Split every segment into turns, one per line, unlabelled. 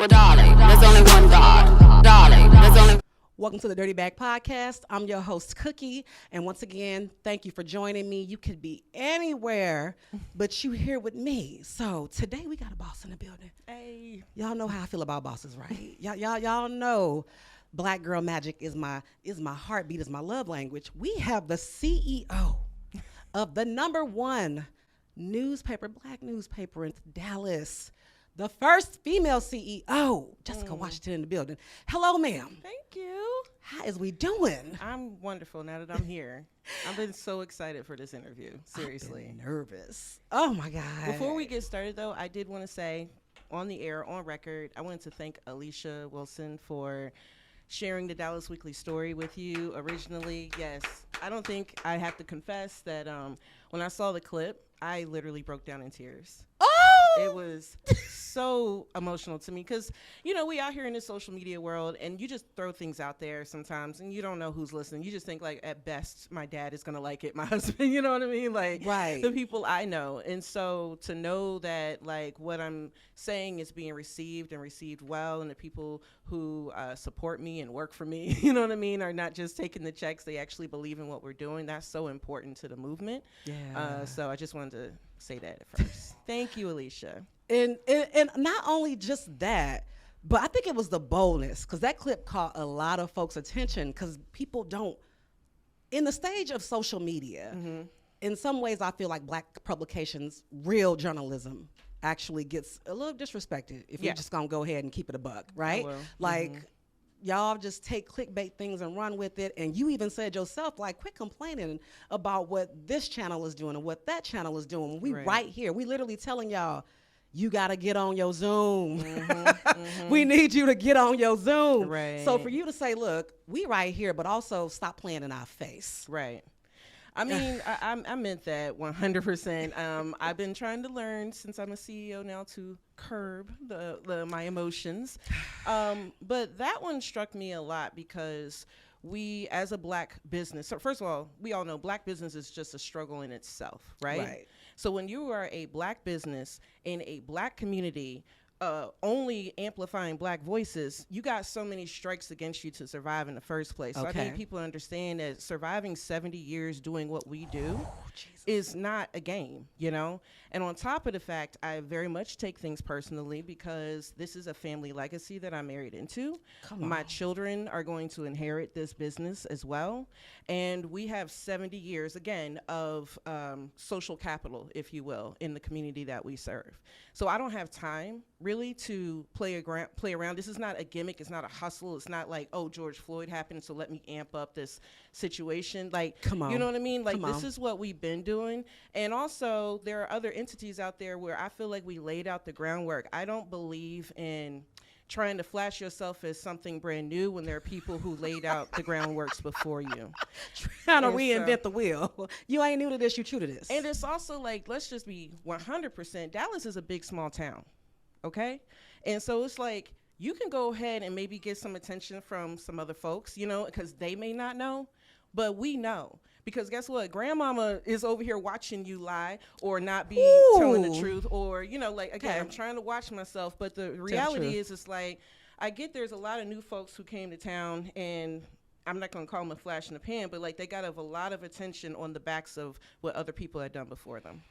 Well, darling, there's only one God. Darling, there's only.
Welcome to the Dirty Bag Podcast. I'm your host, Cookie. And once again, thank you for joining me. You could be anywhere, but you here with me. So today we got a boss in the building.
Hey.
Y'all know how I feel about bosses, right? Y'all know Black girl magic is my heartbeat, is my love language. We have the CEO of the #1 newspaper, Black newspaper in Dallas. The first female CEO, Jessica Washington in the building. Hello, ma'am.
Thank you.
How is we doing?
I'm wonderful now that I'm here. I've been so excited for this interview. Seriously.
I've been nervous. Oh my God.
Before we get started though, I did want to say on the air, on record, I wanted to thank Alicia Wilson for sharing the Dallas Weekly story with you originally. Yes, I don't think I have to confess that when I saw the clip, I literally broke down in tears. It was so emotional to me because, you know, we out here in this social media world and you just throw things out there sometimes and you don't know who's listening. You just think like at best my dad is going to like it, my husband, you know what I mean? Like the people I know. And so to know that like what I'm saying is being received and received well and the people who support me and work for me, you know what I mean, are not just taking the checks, they actually believe in what we're doing. That's so important to the movement.
Yeah.
So I just wanted to say that at first. Thank you, Alicia.
And not only just that, but I think it was the boldness, because that clip caught a lot of folks' attention because people don't, in the stage of social media, in some ways I feel like Black publications, real journalism, actually gets a little disrespected if you're just going to go ahead and keep it a buck, right? Like, y'all just take clickbait things and run with it. And you even said yourself, like, quit complaining about what this channel is doing and what that channel is doing. We right here. We literally telling y'all, you got to get on your Zoom. We need you to get on your Zoom.
Right.
So for you to say, look, we right here, but also stop playing in our face.
Right. I mean, I meant that 100%. I've been trying to learn since I'm a CEO now to curb my emotions. But that one struck me a lot because we, as a Black business, so first of all, we all know Black business is just a struggle in itself, right? So when you are a Black business in a Black community, only amplifying Black voices, you got so many strikes against you to survive in the first place. So I think people understand that surviving 70 years doing what we do is not a game, you know? And on top of the fact, I very much take things personally because this is a family legacy that I'm married into. My children are going to inherit this business as well. And we have 70 years, again, of social capital, if you will, in the community that we serve. So I don't have time really to play around. This is not a gimmick. It's not a hustle. It's not like, oh, George Floyd happened, so let me amp up this situation. Like, you know what I mean? Like, this is what we've been doing. And also, there are other entities out there where I feel like we laid out the groundwork. I don't believe in trying to flash yourself as something brand new when there are people who laid out the groundworks before you.
Trying to reinvent the wheel. You ain't new to this, you true to this.
And it's also like, let's just be 100%. Dallas is a big, small town. Okay? And so it's like, you can go ahead and maybe get some attention from some other folks, you know, because they may not know, but we know. Because guess what? Grandmama is over here watching you lie or not be telling the truth or, you know, like, again, I'm trying to watch myself. But the reality is, it's like, I get there's a lot of new folks who came to town and I'm not going to call them a flash in the pan, but like they got a lot of attention on the backs of what other people had done before them.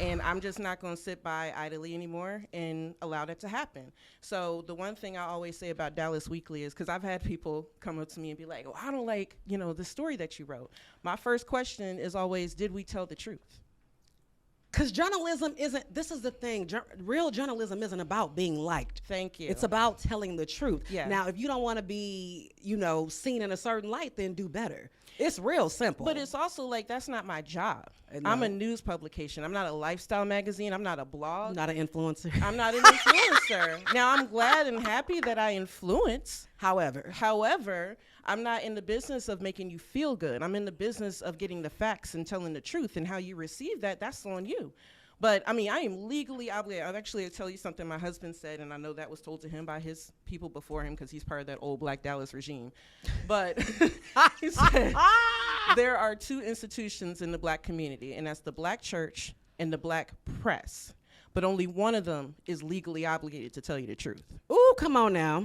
And I'm just not going to sit by idly anymore and allow that to happen. So the one thing I always say about Dallas Weekly is, because I've had people come up to me and be like, oh, I don't like, you know, the story that you wrote. My first question is always, did we tell the truth?
Because journalism isn't, this is the thing, real journalism isn't about being liked.
Thank you.
It's about telling the truth.
Yeah.
Now, if you don't want to be, you know, seen in a certain light, then do better. It's real simple.
But it's also like, that's not my job. I'm a news publication. I'm not a lifestyle magazine. I'm not a blog.
Not an influencer.
I'm not an influencer. Now, I'm glad and happy that I influence.
However,
I'm not in the business of making you feel good. I'm in the business of getting the facts and telling the truth, and how you receive that, that's on you. But I mean, I am legally obligated. I'll actually tell you something my husband said, and I know that was told to him by his people before him because he's part of that old Black Dallas regime. But he said, there are two institutions in the Black community, and that's the Black church and the Black press. But only one of them is legally obligated to tell you the truth.
Ooh. Woo, come on now.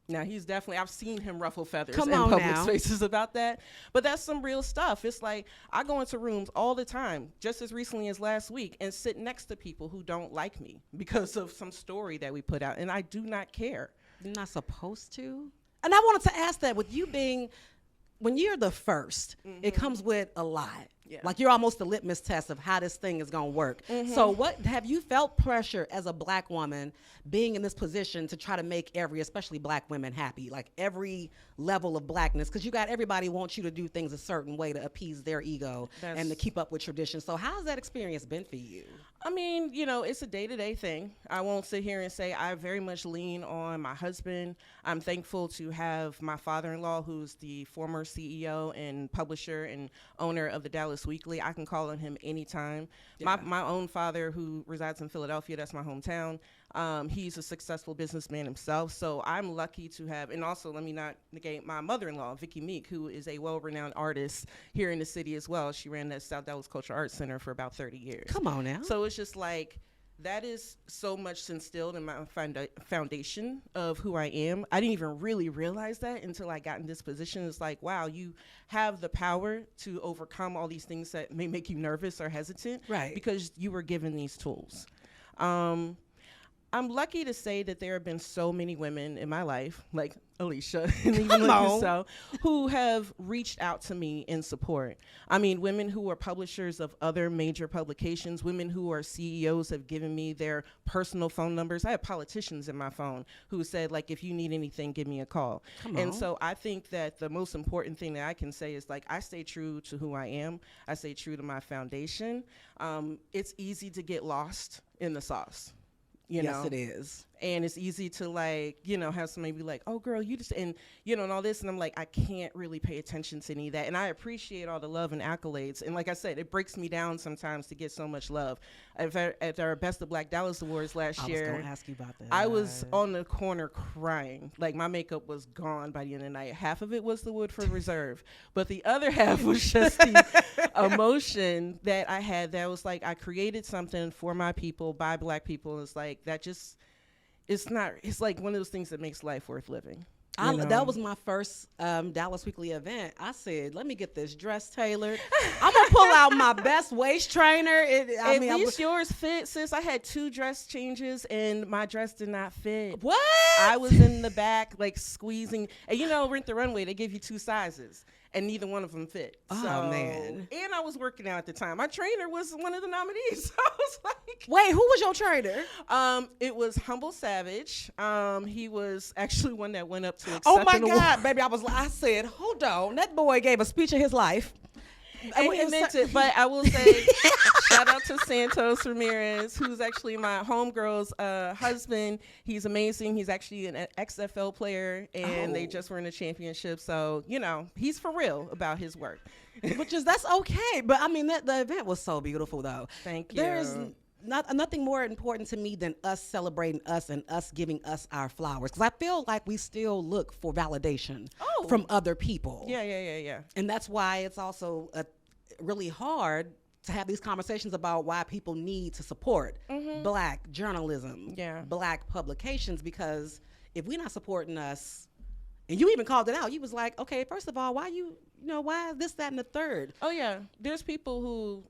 Now, he's definitely, I've seen him ruffle feathers
Come
in
on
public
now.
spaces about that. But that's some real stuff. It's like, I go into rooms all the time, just as recently as last week, and sit next to people who don't like me because of some story that we put out. And I do not care.
You're not supposed to. And I wanted to ask that, with you being, when you're the first, it comes with a lot.
Yeah.
Like, you're almost the litmus test of how this thing is going to work. So what have you felt pressure as a black woman being in this position to try to make especially black women happy, like every level of blackness? Because you got everybody wants you to do things a certain way to appease their ego and to keep up with tradition. So how's that experience been for you?
I mean, it's a day-to-day thing. I won't sit here and say I very much lean on my husband. I'm thankful to have my father-in-law, who's the former CEO and publisher and owner of the Dallas Weekly. I can call on him anytime.
Yeah.
My own father, who resides in Philadelphia, that's my hometown. He's a successful businessman himself, so I'm lucky to have, and also let me not negate my mother-in-law, Vicky Meek, who is a well-renowned artist here in the city as well. She ran that South Dallas Cultural Arts Center for about 30 years.
Come on now.
So it's just like, that is so much instilled in my foundation of who I am. I didn't even really realize that until I got in this position. It's like, wow, you have the power to overcome all these things that may make you nervous or hesitant,
Right?
because you were given these tools. I'm lucky to say that there have been so many women in my life, like Alicia and even like yourself, who have reached out to me in support. I mean, women who are publishers of other major publications, women who are CEOs have given me their personal phone numbers. I have politicians in my phone who said, like, if you need anything, give me a call. And so I think that the most important thing that I can say is, like, I stay true to who I am. I stay true to my foundation. It's easy to get lost in the sauce.
Yes, it is.
And it's easy to, like, have somebody be like, oh, girl, you just, and all this. And I'm like, I can't really pay attention to any of that. And I appreciate all the love and accolades. And like I said, it breaks me down sometimes to get so much love. At our Best of Black Dallas Awards last year,
I was going to ask you about that.
I was on the corner crying. Like, my makeup was gone by the end of the night. Half of it was the Woodford Reserve, but the other half was just the emotion that I had. That was like, I created something for my people, by black people. It's like, that just, it's like one of those things that makes life worth living.
That was my first Dallas Weekly event. I said, let me get this dress tailored. I'm going to pull out my best waist trainer.
At least yours fit, sis. I had 2 dress changes and my dress did not fit.
What?
I was in the back, like, squeezing. And Rent the Runway, they give you 2 sizes. And neither one of them fit.
Oh, man.
And I was working out at the time. My trainer was one of the nominees. So I was like,
wait, who was your trainer?
It was Humble Savage. He was actually one that went up to accept
Oh, my
an award.
God, baby. I said, hold on. That boy gave a speech of his life.
And he meant it, but I will say, shout out to Santos Ramirez, who's actually my homegirl's husband. He's amazing. He's actually an XFL player, and they just were in a championship. So, he's for real about his work.
That's okay. But I mean, the event was so beautiful, though.
Thank you.
There is nothing more important to me than us celebrating us and us giving us our flowers. Because I feel like we still look for validation from other people.
Yeah.
And that's why it's also really hard to have these conversations about why people need to support black journalism, black publications, because if we're not supporting us, and you even called it out, you was like, okay, first of all, why why this, that, and the third?
Oh, yeah. There's people who,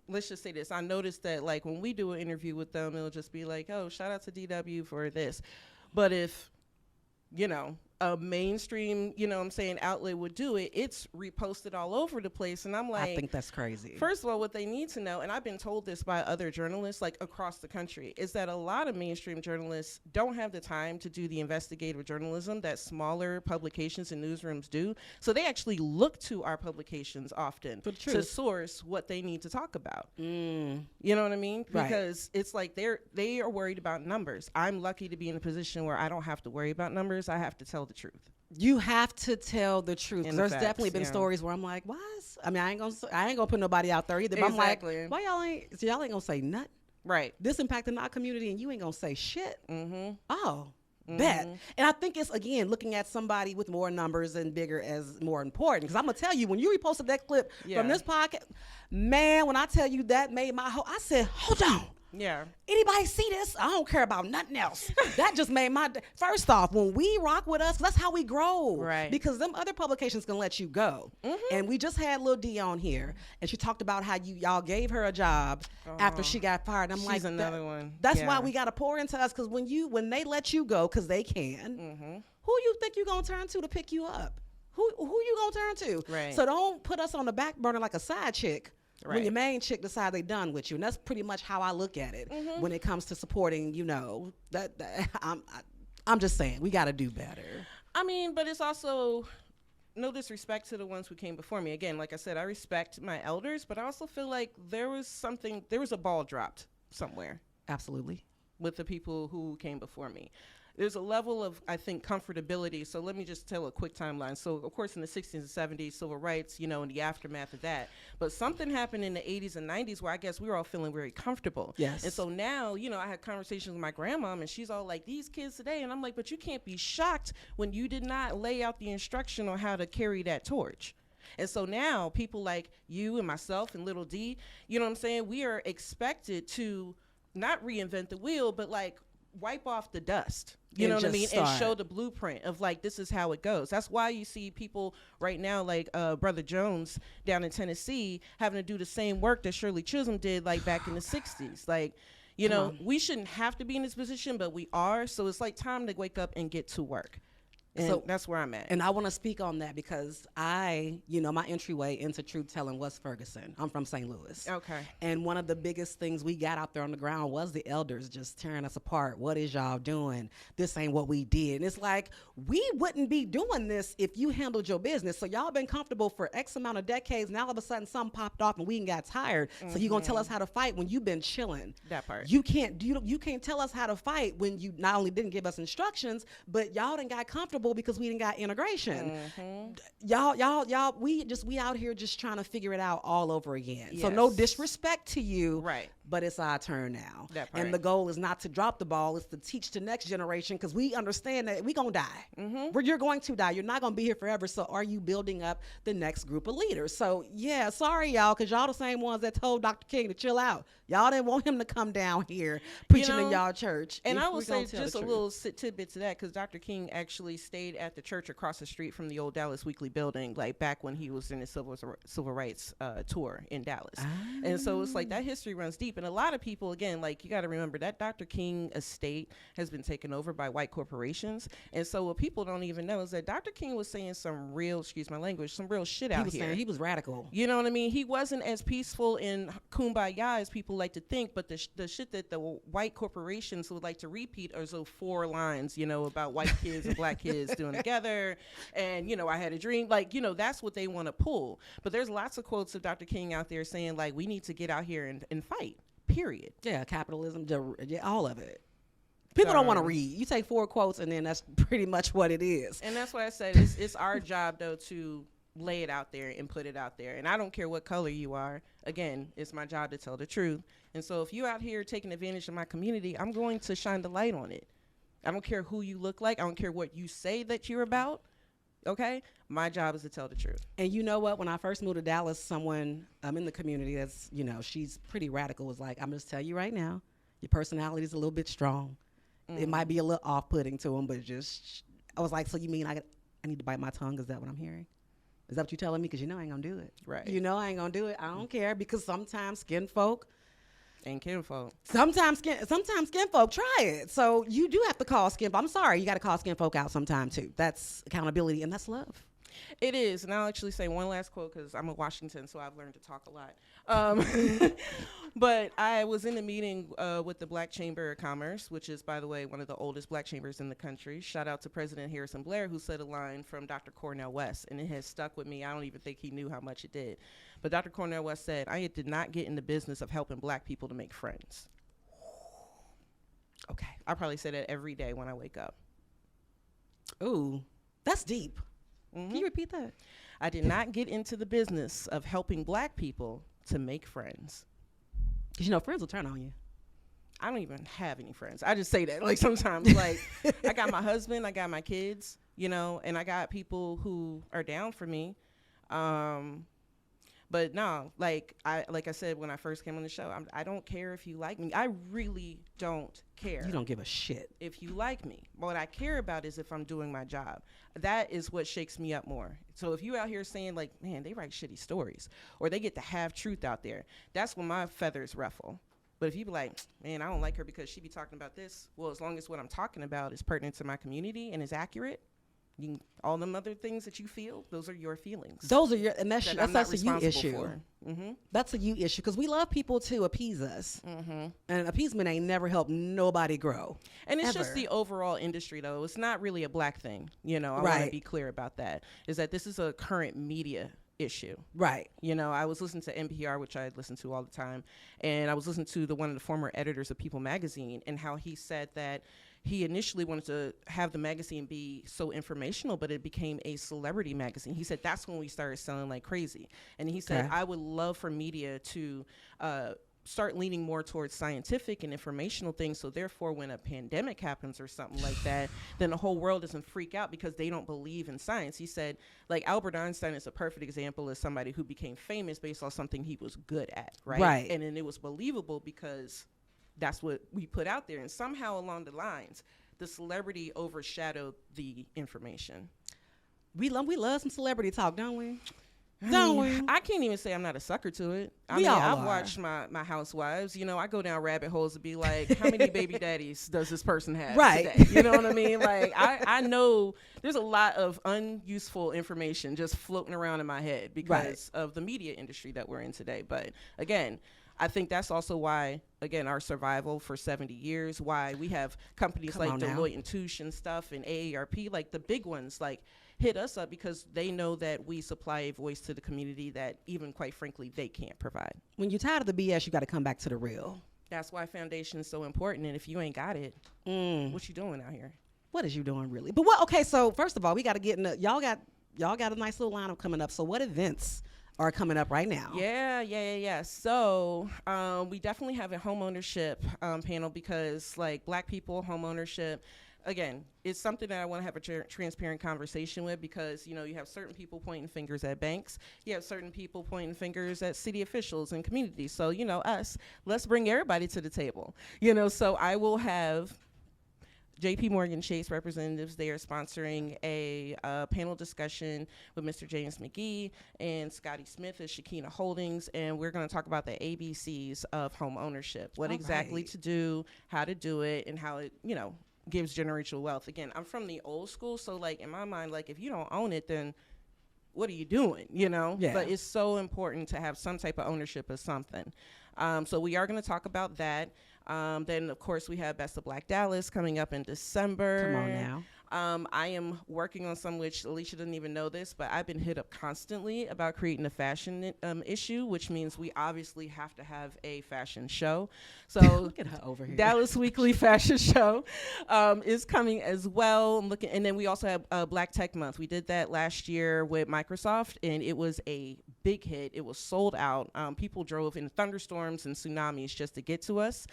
let's just say this. I noticed that, like, when we do an interview with them, it'll just be like, oh, shout out to DW for this. But if, a mainstream, outlet would do it, it's reposted all over the place. And I'm like,
I think that's crazy.
First of all, what they need to know, and I've been told this by other journalists, like, across the country, is that a lot of mainstream journalists don't have the time to do the investigative journalism that smaller publications and newsrooms do. So they actually look to our publications often to source what they need to talk about. You know what I mean? Because it's like they are worried about numbers. I'm lucky to be in a position where I don't have to worry about numbers. I have to tell the truth.
You have to tell the truth. There's definitely been stories where I'm like, why? I ain't gonna put nobody out there either. But
Exactly.
I'm like, why y'all ain't gonna say nothing?
Right.
This impacting our community, and you ain't gonna say shit. Oh,
Mm-hmm.
bet. And I think it's, again, looking at somebody with more numbers and bigger as more important. Because I'm going to tell you, when you reposted that clip from this podcast, man, when I tell you that made my whole, I said, hold on.
Yeah.
Anybody see this? I don't care about nothing else. That just made my day. First off, when we rock with us, that's how we grow.
Right.
Because them other publications can let you go. And we just had Lil D on here, and she talked about how y'all gave her a job after she got fired. I'm like,
She's another one.
That's
Yeah.
why we got to pour into us, because when they let you go, because they can, who you think you gonna turn to pick you up? Who you gonna turn to?
Right.
So don't put us on the back burner like a side chick. When
Right.
your main chick decide they done with you, and that's pretty much how I look at it when it comes to supporting. That I'm just saying we got to do better.
I mean, but it's also no disrespect to the ones who came before me. Again, like I said, I respect my elders, but I also feel like there was a ball dropped somewhere
Absolutely.
with the people who came before me. There's a level of, I think, comfortability. So let me just tell a quick timeline. So, of course, in the 60s and 70s, civil rights, in the aftermath of that. But something happened in the 80s and 90s where I guess we were all feeling very comfortable.
Yes.
And so now, I had conversations with my grandmom, and she's all like, these kids today. And I'm like, but you can't be shocked when you did not lay out the instruction on how to carry that torch. And so now people like you and myself and Little D, you know what I'm saying? We are expected to not reinvent the wheel, but like wipe off the dust. You know what I mean? And show the blueprint of like, this is how it goes. That's why you see people right now like Brother Jones down in Tennessee having to do the same work that Shirley Chisholm did like back in the 60s. Like, we shouldn't have to be in this position, but we are. So it's like time to wake up and get to work. And so that's where I'm at.
And I want to speak on that because my entryway into truth telling was Ferguson. I'm from St. Louis.
Okay.
And one of the biggest things we got out there on the ground was the elders just tearing us apart. What is y'all doing? This ain't what we did. And it's like, we wouldn't be doing this if you handled your business. So y'all been comfortable for X amount of decades. Now all of a sudden something popped off and we got tired. So you gonna tell us how to fight when you've been chilling.
That part.
You can't tell us how to fight when you not only didn't give us instructions, but y'all done got comfortable because we didn't got integration. Y'all, we out here just trying to figure it out all over again.
Yes.
So no disrespect to you,
right?
But it's our turn now.
That part.
And the goal is not to drop the ball; it's to teach the next generation because we understand that we gonna die. You're going to die. You're not gonna be here forever. So are you building up the next group of leaders? So yeah, sorry y'all, because y'all the same ones that told Dr. King to chill out. Y'all didn't want him to come down here preaching in y'all church.
And I will say just a little tidbit to that, because Dr. King actually stayed at the church across the street from the old Dallas Weekly building, like back when he was in his civil rights tour in Dallas. And so it's like that history runs deep. And a lot of people, again, like you got to remember that Dr. King estate has been taken over by white corporations. And so what people don't even know is that Dr. King was saying some real, excuse my language, some real shit out here.
He was radical.
You know what I mean? He wasn't as peaceful in kumbaya as people like to think, but the shit that the white corporations would like to repeat are those 4 lines, about white kids and black kids doing together. And, I had a dream, like, that's what they want to pull. But there's lots of quotes of Dr. King out there saying, like, we need to get out here and fight, period.
Yeah, capitalism, all of it. People don't want to read. You take 4 quotes and then that's pretty much what it is.
And that's why I said it's our job, though, to lay it out there and put it out there. And I don't care what color you are. Again, it's my job to tell the truth. And so if you're out here taking advantage of my community, I'm going to shine the light on it. I don't care who you look like. I don't care what you say that you're about. Okay? My job is to tell the truth. And
you know what? When I first moved to Dallas, someone in the community that's, she's pretty radical, was like, I'm just tell you right now, your personality is a little bit strong. It might be a little off-putting to them, but I was like, so you mean I need to bite my tongue? Is that what I'm hearing? Is that what you're telling me? Because I ain't going to do it.
Right.
I ain't going to do it. I don't care, because sometimes skin folk
and kinfolk.
Sometimes skin folk try it. So you do have to call skin folk. I'm sorry, you got to call skin folk out sometime too. That's accountability and that's love.
It is. And I'll actually say one last quote because I'm a Washington, so I've learned to talk a lot. But I was in a meeting with the Black Chamber of Commerce, which is, by the way, one of the oldest black chambers in the country. Shout out to President Harrison Blair, who said a line from Dr. Cornel West, and it has stuck with me. I don't even think he knew how much it did. But Dr. Cornel West said, I did not get in the business of helping black people to make friends. Okay. I probably say that every day when I wake up.
Ooh, that's deep. Can you repeat that?
I did not get into the business of helping black people to make friends.
Because, friends will turn on you.
I don't even have any friends. I just say that. Like, sometimes, like, I got my husband, I got my kids, and I got people who are down for me. But But no, like I said when I first came on the show, I don't care if you like me. I really don't care.
You don't give a shit.
If you like me. What I care about is if I'm doing my job. That is what shakes me up more. So if you out here saying like, man, they write shitty stories or they get the half truth out there, that's when my feathers ruffle. But if you be like, man, I don't like her because she be talking about this. Well, as long as what I'm talking about is pertinent to my community and is accurate, all them other things that you feel, those are your feelings.
Those are your, and that's a you issue.
Mm-hmm.
That's a you issue because we love people to appease us, and appeasement ain't never helped nobody grow.
And it's
ever.
just the overall industry, though. It's not really a black thing. I want to be clear about that. Is that this is a current media issue.
Right.
I was listening to NPR, which I listen to all the time, and I was listening to one of the former editors of People magazine, and how he said that he initially wanted to have the magazine be so informational, but it became a celebrity magazine. He said that's when we started selling like crazy. And he said, I would love for media to start leaning more towards scientific and informational things. So therefore, when a pandemic happens or something like that, then the whole world doesn't freak out because they don't believe in science. He said, like Albert Einstein is a perfect example of somebody who became famous based on something he was good at, right? And then it was believable because that's what we put out there. And somehow along the lines, the celebrity overshadowed the information.
We love some celebrity talk, don't we? Don't we?
I can't even say I'm not a sucker to it.
I've
watched my housewives. I go down rabbit holes to be like, how many baby daddies does this person have today? You know what I mean? Like, I know there's a lot of unuseful information just floating around in my head because of the media industry that we're in today. But again, I think that's also why, again, our survival for 70 years, why we have companies like Deloitte and Touche and stuff and AARP, like the big ones, like hit us up because they know that we supply a voice to the community that even, quite frankly, they can't provide.
When you're tired of the BS, you got to come back to the real.
That's why foundation is so important. And if you ain't got it, what you doing out here?
What is you doing really? But okay, so first of all, we got to get in y'all got a nice little lineup coming up. So what events are coming up right now?
Yeah. So we definitely have a homeownership panel because, like, Black people, homeownership, again, it's something that I want to have a transparent conversation with because, you have certain people pointing fingers at banks. You have certain people pointing fingers at city officials and communities. So, us, let's bring everybody to the table. So I will have JP Morgan Chase representatives. They are sponsoring a panel discussion with Mr. James McGee and Scotty Smith at Shakina Holdings, and we're going to talk about the ABCs of home ownership, what exactly to do, how to do it, and how it, gives generational wealth. Again, I'm from the old school, so like in my mind, like if you don't own it, then what are you doing? Yeah. But it's so important to have some type of ownership of something. So we are going to talk about that. Then, of course, we have Best of Black Dallas coming up in December.
Come on now.
I am working on some, which Alicia doesn't even know this, but I've been hit up constantly about creating a fashion issue, which means we obviously have to have a fashion show. So
look at her over here.
Dallas Weekly Fashion Show is coming as well. And then we also have Black Tech Month. We did that last year with Microsoft, and it was a big hit. It was sold out. People drove in thunderstorms and tsunamis just to get to us.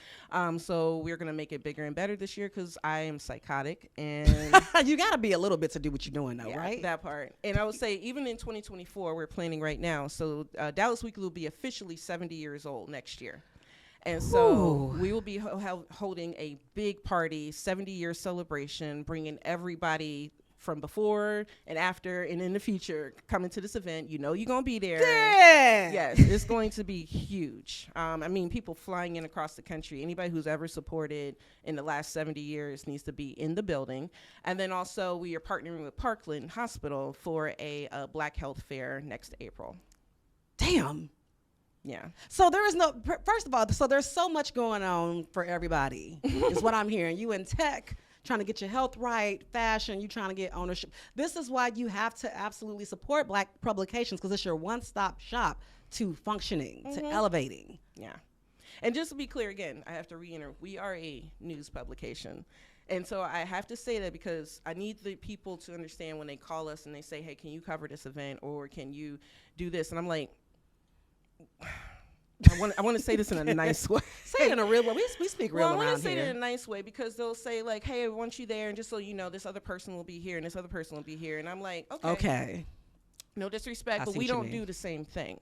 So we're going to make it bigger and better this year because I am psychotic and
you got to be a little bit to do what you're doing, though, right?
That part. And I would say even in 2024, we're planning right now. So Dallas Weekly will be officially 70 years old next year. And so we will be holding a big party, 70-year celebration, bringing everybody from before and after and in the future coming to this event. You're going to be there.
Yeah.
Yes, it's going to be huge. People flying in across the country. Anybody who's ever supported in the last 70 years needs to be in the building. And then also we are partnering with Parkland Hospital for a Black Health Fair next April.
Damn.
Yeah.
So there is first of all, so there's so much going on for everybody is what I'm hearing. You in tech, trying to get your health right, fashion, you trying to get ownership. This is why you have to absolutely support Black publications because it's your one-stop shop to functioning, to elevating.
Yeah. And just to be clear again, I have to reiterate, we are a news publication. And so I have to say that because I need the people to understand when they call us and they say, hey, can you cover this event or can you do this? And I'm like, I want to say this in a nice way.
Say it in a real way. We speak real around here.
I want to say it in a nice way because they'll say like, hey, I want you there. And just so you know, this other person will be here and this other person will be here. And I'm like, okay. No disrespect, but we don't do the same thing.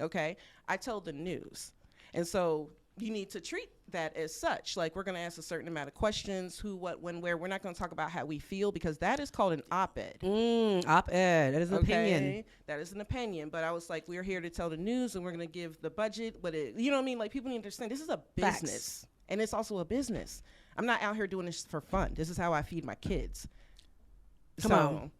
Okay, I tell the news, and so you need to treat that as such. Like, we're going to ask a certain amount of questions: who, what, when, where. We're not going to talk about how we feel, because that is called an op-ed.
Op-ed. That is an opinion.
That is an opinion. But I was like, we're here to tell the news, and we're going to give the budget. But you know what I mean? Like, people need to understand this is a business.
Facts.
And it's also a business. I'm not out here doing this for fun. This is how I feed my kids.
Come on.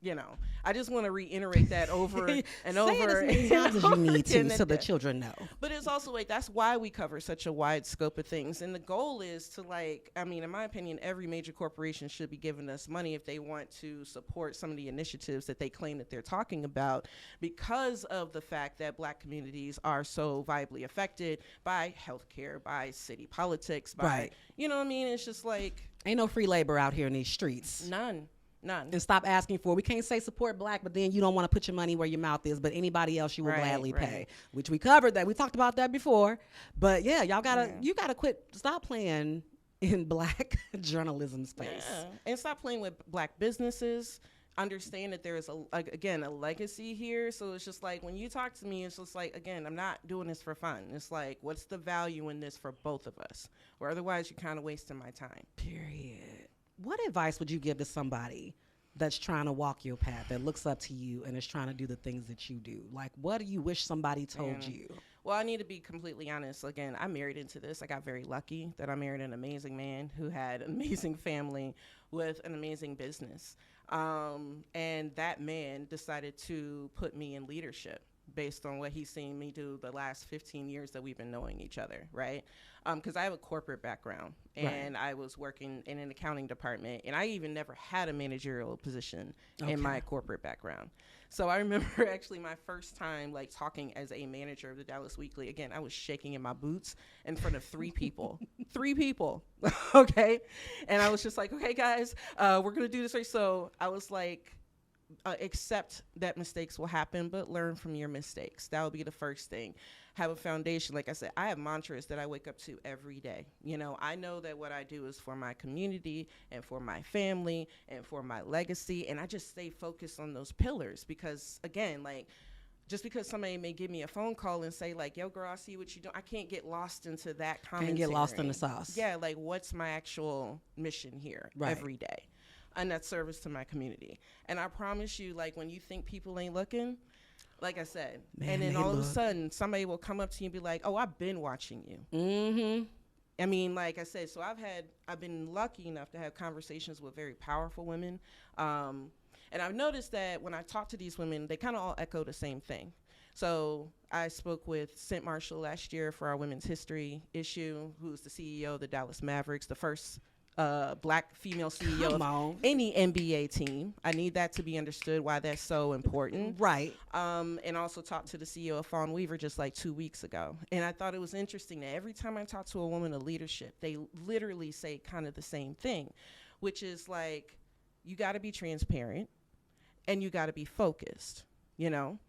You know, I just want to reiterate that over and over.
Say it as many times as you need to, so the children know.
But it's also like, that's why we cover such a wide scope of things. And the goal is to, like, I mean, in my opinion, every major corporation should be giving us money if they want to support some of the initiatives that they claim that they're talking about, because of the fact that Black communities are so viably affected by healthcare, by city politics, by, you know what I mean? It's just like,
ain't no free labor out here in these streets.
None.
And stop asking for. We can't say support Black, but then you don't want to put your money where your mouth is. But anybody else, you will gladly pay. Which we covered that. We talked about that before. But yeah, y'all you gotta quit. Stop playing in Black journalism space.
Yeah. And stop playing with Black businesses. Understand that there is a legacy here. So it's just like, when you talk to me, it's just like, again, I'm not doing this for fun. It's like, what's the value in this for both of us? Or otherwise, you're kind of wasting my time.
Period. What advice would you give to somebody that's trying to walk your path, that looks up to you and is trying to do the things that you do? Like, what do you wish somebody told you?
Well, I need to be completely honest. Again, I married into this. I got very lucky that I married an amazing man who had an amazing family with an amazing business. And that man decided to put me in leadership based on what he's seen me do the last 15 years that we've been knowing each other, right? Because I have a corporate background, and I was working in an accounting department, and I even never had a managerial position in my corporate background. So I remember actually my first time, like, talking as a manager of the Dallas Weekly. Again, I was shaking in my boots in front of 3 people. 3 people, okay? And I was just like, okay, guys, we're going to do this. So I was like, accept that mistakes will happen, but learn from your mistakes. That would be the first thing. Have a foundation. Like I said, I have mantras that I wake up to every day. You know, I know that what I do is for my community and for my family and for my legacy. And I just stay focused on those pillars, because, again, like, just because somebody may give me a phone call and say, like, yo, girl, I see what you do, I can't get lost into that commentary.
Can't get lost in the sauce.
Yeah, like, what's my actual mission here every day? And that's service to my community. And I promise you, like, when you think people ain't looking, like I said, and then all of a sudden somebody will come up to you and be like, oh, I've been watching you. I mean, like I said, so I've been lucky enough to have conversations with very powerful women. And I've noticed that when I talk to these women, they kind of all echo the same thing. So I spoke with St. Marshall last year for our Women's History issue, who's the CEO of the Dallas Mavericks, the first Black female CEO of any NBA team. I need that to be understood, why that's so important.
Right.
And also talked to the CEO of Fawn Weaver just like 2 weeks ago. And I thought it was interesting that every time I talk to a woman of leadership, they literally say kind of the same thing, which is like, you got to be transparent and you got to be focused, you know?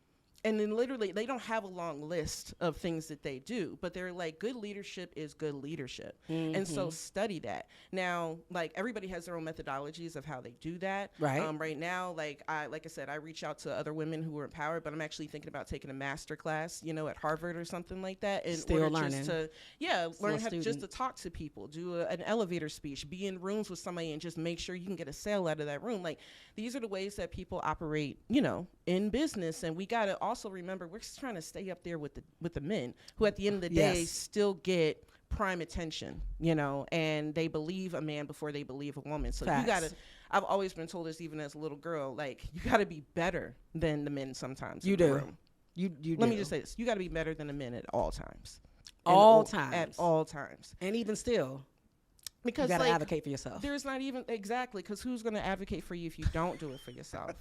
And then literally, they don't have a long list of things that they do, but they're like, good leadership is good leadership. And so study that. Now, like, everybody has their own methodologies of how they do that.
Right.
Right now, like I said, I reach out to other women who are empowered, but I'm actually thinking about taking a master class, you know, at Harvard or something like that. In
Still
order
learning.
Just to, learn how just to talk to people, do an elevator speech, be in rooms with somebody and just make sure you can get a sale out of that room. Like, these are the ways that people operate, you know, in business. And we got to also remember, we're just trying to stay up there with the men who at the end of the day still get prime attention, you know, and they believe a man before they believe a woman. So you got to, I've always been told this even as a little girl, like, you got to be better than the men sometimes. You do. Let me just say this. You got to be better than the men at all times. At all times.
And even still. Because you got to advocate for yourself.
There's not even, exactly, because who's going to advocate for you if you don't do it for yourself?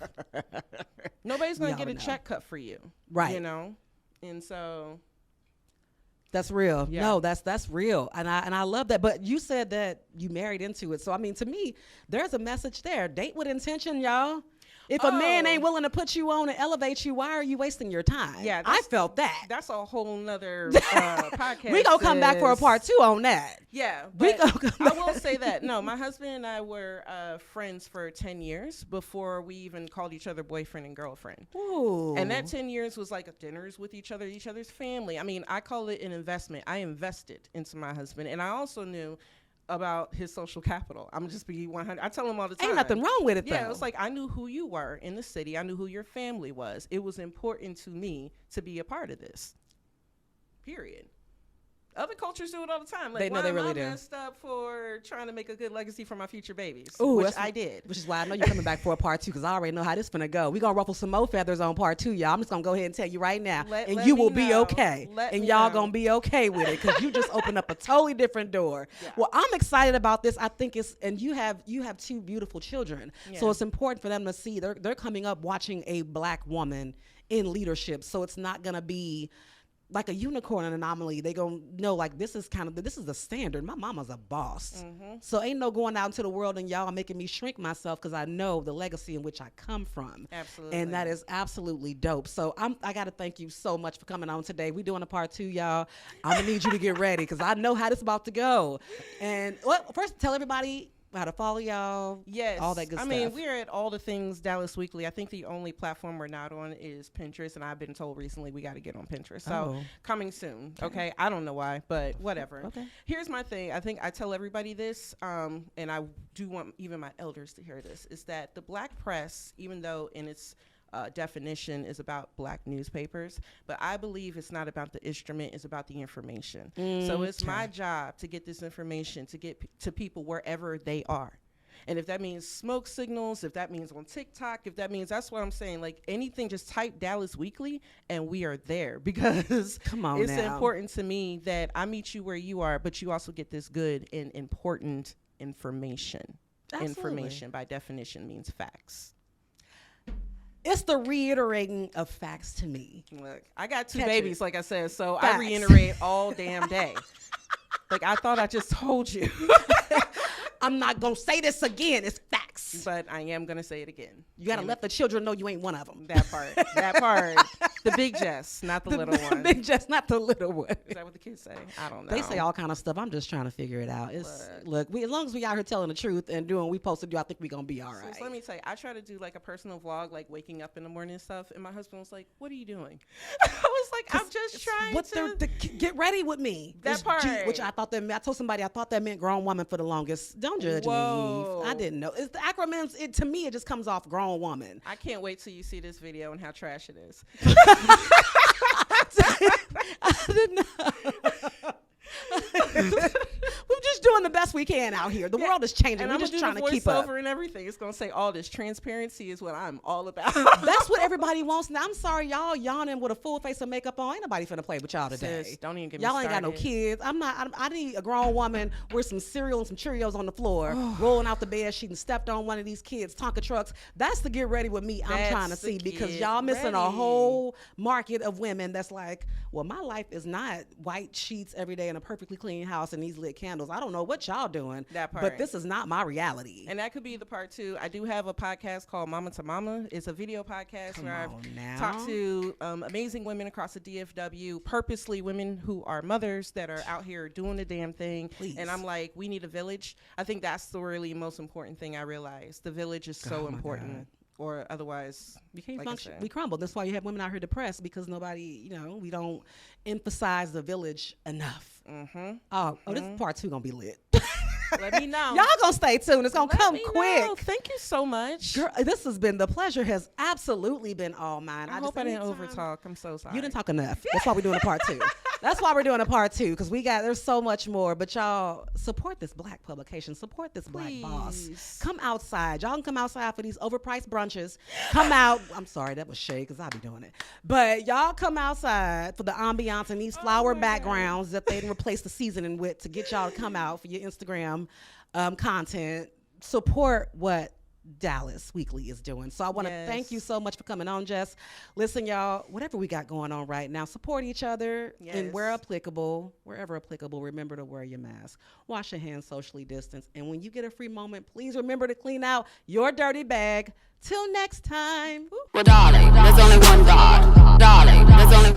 Nobody's going to get a check cut for you. Right. You know? And so.
That's real. Yeah. No, that's real. And I love that. But you said that you married into it. So, I mean, to me, there's a message there. Date with intention, y'all. If a man ain't willing to put you on and elevate you, why are you wasting your time?
Yeah,
I felt that.
That's a whole nother podcast.
We gonna come back for a part 2 on that.
Yeah,
We
but
gonna come
I will say that no, my husband and I were friends for 10 years before we even called each other boyfriend and girlfriend.
Ooh.
And that 10 years was like dinners with each other's family. I mean, I call it an investment. I invested into my husband, and I also knew about his social capital. I'm just be 100. I tell him all the time.
Ain't nothing wrong with it, though.
Yeah, it's like I knew who you were in the city. I knew who your family was. It was important to me to be a part of this. Period. Other cultures do it all the time. Like,
They know they really
am
do.
I messed up for trying to make a good legacy for my future babies?
Ooh,
which I did.
Which is why I know you're coming back for a part 2, because I already know how this finna go. We gonna ruffle some more feathers on part 2, y'all. I'm just gonna go ahead and tell you right now, and
let
you
me
will be
know.
okay,
Let
and
me
y'all
know.
gonna be okay with it, because you just opened up a totally different door.
Yeah.
Well, I'm excited about this. I think it's, and you have 2 beautiful children, so
Yeah.
it's important for them to see they're coming up watching a black woman in leadership. So it's not gonna be like a unicorn anomaly. They gonna know, like, this is the standard. My mama's a boss. So ain't no going out into the world and y'all making me shrink myself, because I know the legacy in which I come from.
Absolutely.
And that is absolutely dope. So I gotta thank you so much for coming on today. We doing a part 2, y'all. I'm gonna need you to get ready, because I know how this about to go. And well, first tell everybody how to follow y'all.
Yes.
All that good
I
stuff.
mean, we're at all the things Dallas Weekly. I think the only platform we're not on is Pinterest, and I've been told recently we got to get on Pinterest. So coming soon. Okay. I don't know why, but whatever.
Okay.
Here's my thing. I think I tell everybody this, and I do want even my elders to hear this, is that the black press, even though in its definition is about black newspapers, but I believe it's not about the instrument, it's about the information. So it's my job to get this information to get to people wherever they are. And if that means smoke signals, if that means on TikTok, if that means, that's what I'm saying, like anything, just type Dallas Weekly and we are there, because
Come on
it's
now.
important to me that I meet you where you are, but you also get this good and important information.
Absolutely.
Information by definition means facts.
It's the reiterating of facts to me.
Look, I got 2
Catch
babies,
it.
like I said, so
Facts.
I reiterate all damn day. Like, I thought I just told you.
I'm not gonna say this again. It's facts.
But I am going to say it again.
You gotta let the children know you ain't one of them.
That part. That part. The big Jess, not the little one.
Big just not the little one.
Is that what the kids say? I don't know.
They say all kind of stuff. I'm just trying to figure it out. Look, as long as we out here telling the truth and doing what we supposed to do, I think we gonna be all right.
So let me tell you, I try to do like a personal vlog, like waking up in the morning and stuff. And my husband was like, "What are you doing?" I was like, "I'm just trying to
get ready with me."
That
It's
part.
which I thought I told somebody I thought that meant grown woman for the longest. Don't judge
Whoa.
me. I didn't know. It's the acronyms. To me, it just comes off grown woman.
I can't wait till you see this video and how trash it is.
I didn't know. We're just doing the best we can out here. The world is changing.
And
We're
I'm
just
gonna
trying
do
to
the
keep up.
voiceover and everything. It's gonna say all this. Transparency is what I'm all about.
That's what everybody wants. Now, I'm sorry, y'all yawning with a full face of makeup on. Ain't nobody finna play with y'all today.
Sis, don't even get me
Y'all ain't got no
started.
kids. I need a grown woman with some cereal and some Cheerios on the floor, rolling out the bed sheet and stepped on one of these kids' Tonka trucks. That's the get ready with me I'm
That's
trying to
the
see, because
get
y'all missing a
ready.
whole market of women that's like, well, my life is not white sheets every day in a perfectly clean house and these lit candles. I don't know what y'all doing,
That part.
but this is not my reality.
And that could be the part 2. I do have a podcast called Mama to Mama. It's a video podcast
Come
where
on
I've
now.
talked to amazing women across the DFW, purposely women who are mothers that are out here doing the damn thing.
Please.
And I'm like, we need a village. I think that's the really most important thing I realized. The village is so
Oh my
important.
God.
Or otherwise,
We can't
like I
function.
said.
We crumble. That's why you have women out here depressed, because nobody, we don't emphasize the village enough. Oh, this is part 2 gonna be lit.
Let me know.
Y'all gonna stay tuned. It's gonna
Let
come
me
quick.
know. Thank you so much.
Girl, this has been, the pleasure has absolutely been all mine.
I hope I didn't overtalk. I'm so sorry.
You didn't talk enough. That's why we're doing a part 2. That's why we're doing a part 2, because there's so much more. But y'all support this black publication. Support this black boss.
Please.
Come outside. Y'all can come outside for these overpriced brunches. Come out. I'm sorry, that was shade, because I'll be doing it. But y'all come outside for the ambiance and these flower backgrounds that they didn't replace the seasoning with, to get y'all to come out for your Instagram content. Support what Dallas Weekly is doing. So I want to
Yes.
thank you so much for coming on, Jess. Listen, y'all, whatever we got going on right now, support each other, and wherever applicable, remember to wear your mask, wash your hands, socially distance, and when you get a free moment, please remember to clean out your dirty bag. Till next time.
Well, darling, there's only one God.